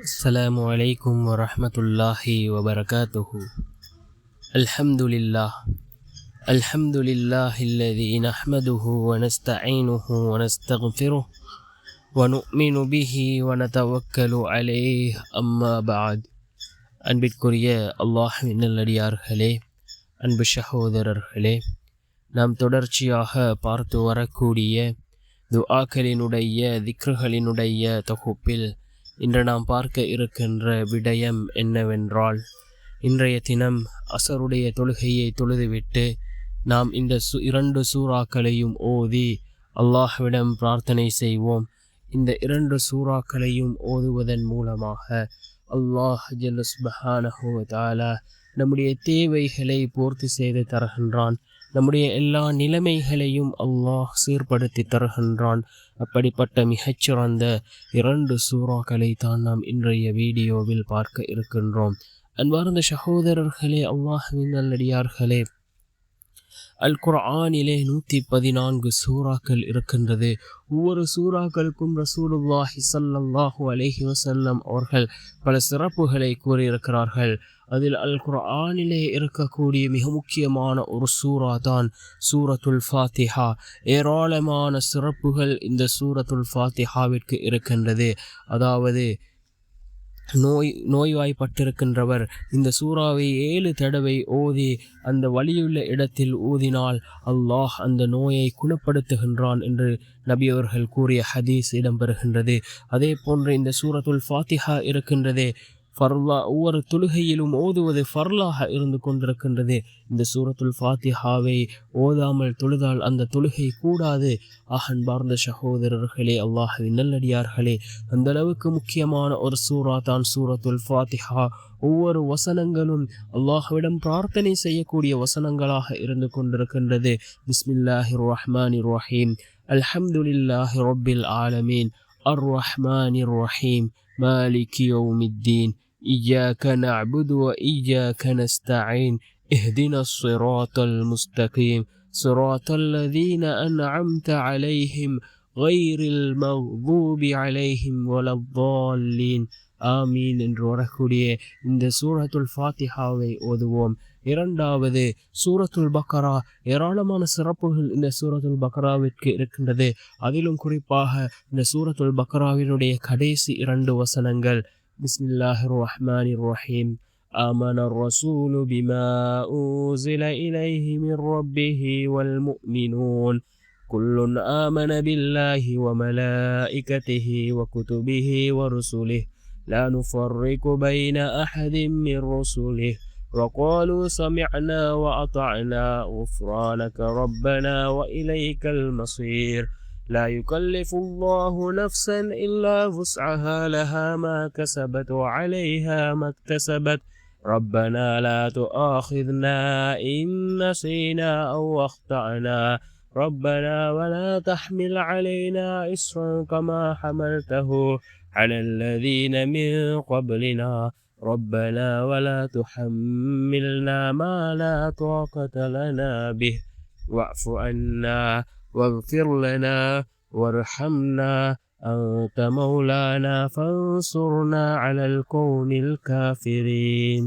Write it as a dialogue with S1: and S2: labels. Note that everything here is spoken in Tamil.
S1: السلام عليكم ورحمة الله وبركاته. الحمد لله الذي نحمده ونستعينه ونستغفره ونؤمن به ونتوكل عليه أما بعد. அன்பிற்குரிய அல்லாஹ்வின் நல்லடியார்களே, அன்பு சகோதரர்களே, நாம் தொடர்ச்சியாக பார்த்து வரக்கூடிய துஆக்களினுடைய திக்ருகளினுடைய தொகுப்பில் இன்று நாம் பார்க்க இருக்கின்ற விடயம் என்னவென்றால், இன்றைய தினம் அசருடைய தொழுகையை தொழுதுவிட்டு நாம் இந்த இரண்டு சூறாக்களையும் ஓதி அல்லாஹ்விடம் பிரார்த்தனை செய்வோம். இந்த இரண்டு சூறாக்களையும் ஓதுவதன் மூலமாக அல்லாஹ் ஜல்ல சுப்ஹானஹு வ தஆலா நம்முடைய தேவைகளை பூர்த்தி செய்து தருகின்றான். நம்முடைய எல்லா நிலைமைகளையும் அல்லாஹ் சீர்படுத்தி தருகின்றான். அப்படிப்பட்ட மிகச்சிறந்த இரண்டு சூறாக்களை தான் நாம் இன்றைய வீடியோவில் பார்க்க இருக்கின்றோம். அன்பார்ந்த சகோதரர்களே, அல்லாஹ்வின் நல்லடியார்களே, அல் குர்ஆனிலே 114 சூறாக்கள் இருக்கின்றது. ஒவ்வொரு சூறாக்களுக்கும் ரசூலுல்லாஹி ஸல்லல்லாஹு அலைஹி வஸல்லம் அவர்கள் பல சிறப்புகளை கூறியிருக்கிறார்கள். அதில் அல் குர்ஆனிலே இருக்கக்கூடிய மிக முக்கியமான ஒரு சூறா தான் சூரத்துல் ஃபாத்திஹா. ஏராளமான சிறப்புகள் இந்த சூரத்துல் ஃபாத்திஹாவிற்கு இருக்கின்றது. அதாவது நோய்வாய்ப்பட்டிருக்கின்றவர் இந்த சூறாவை 7 தடவை ஓதி அந்த வலியுள்ள இடத்தில் ஊதினால் அல்லாஹ் அந்த நோயை குணப்படுத்துகின்றான் என்று நபி அவர்கள் கூறிய ஹதீஸ் இடம்பெறுகின்றது. அதே போன்று இந்த சூரத்துல் ஃபாத்திஹா இருக்கின்றதே, ஃபர்லா, ஒவ்வொரு தொழுகையிலும் ஓதுவது ஃபர்லாக இருந்து கொண்டிருக்கின்றது. இந்த சூரத்துல் ஃபாத்திஹாவை ஓதாமல் தொழுதால் அந்த தொழுகை கூடாது. அன்பார்ந்த சகோதரர்களே, அல்லாஹ்வின் நல்லடியார்களே, அந்த அளவுக்கு முக்கியமான ஒரு சூரா தான் சூரத்துல் ஃபாத்திஹா. ஒவ்வொரு வசனங்களும் அல்லாஹ்விடம் பிரார்த்தனை செய்யக்கூடிய வசனங்களாக இருந்து கொண்டிருக்கின்றது. பிஸ்மில்லாஹிர் ரஹ்மானிர் ரஹீம், அல்ஹம்துலில்லாஹி ரப்பில் ஆலமீன், அர் ரஹ்மானிர் ரஹீம், மாலிகி யௌமித்தீன், இய்யாக நஅ்புது வ இய்யாக நஸ்தஈன், இஹ்தினஸ் ஸிராத்தல் முஸ்தகீம், ஸிராத்தல் லதீன அன்அம்த அலைஹிம் கைரில் மக்தூபி அலைஹிம் வலத்தால்லீன், ஆமீன் என்று வரக்கூடிய இந்த சூரத்துல் ஃபாத்திஹாவை ஓதுவோம். இரண்டாவது சூரத்துல் பக்ரா. ஏராளமான சிறப்புகள் இந்த சூரத்துல் பக்ராவிற்கு இருக்கின்றது. அதிலும் குறிப்பாக இந்த சூரத்துல் பக்ராவினுடைய கடைசி 2 வசனங்கள், பிஸ்மில்லாஹிர் ரஹ்மானிர் ரஹீம், ஆமனர் ரசூலு பிமா உன்ஸில இலைஹி மிர் ரப்பிஹி வல் முஃமினூன் குல்லுன் ஆமன பில்லாஹி வ மலாயிகத்திஹி வ குதுபிஹி வ ருசுலிஹி லா நுஃபர்ரிகு பைன அஹதின் மிர் ருசுலிஹி وقالوا سمعنا وأطعنا غفرانك ربنا وإليك المصير لا يكلف الله نفسا إلا وسعها لها ما كسبت وعليها ما اكتسبت ربنا لا تؤاخذنا إن نسينا أو أخطأنا ربنا ولا تحمل علينا إصرا كما حملته على الذين من قبلنا ربنا ولا تحملنا ما لا طاقة لنا به واعف عنا واغفر لنا وارحمنا أنت مولانا فانصرنا على القوم الكافرين.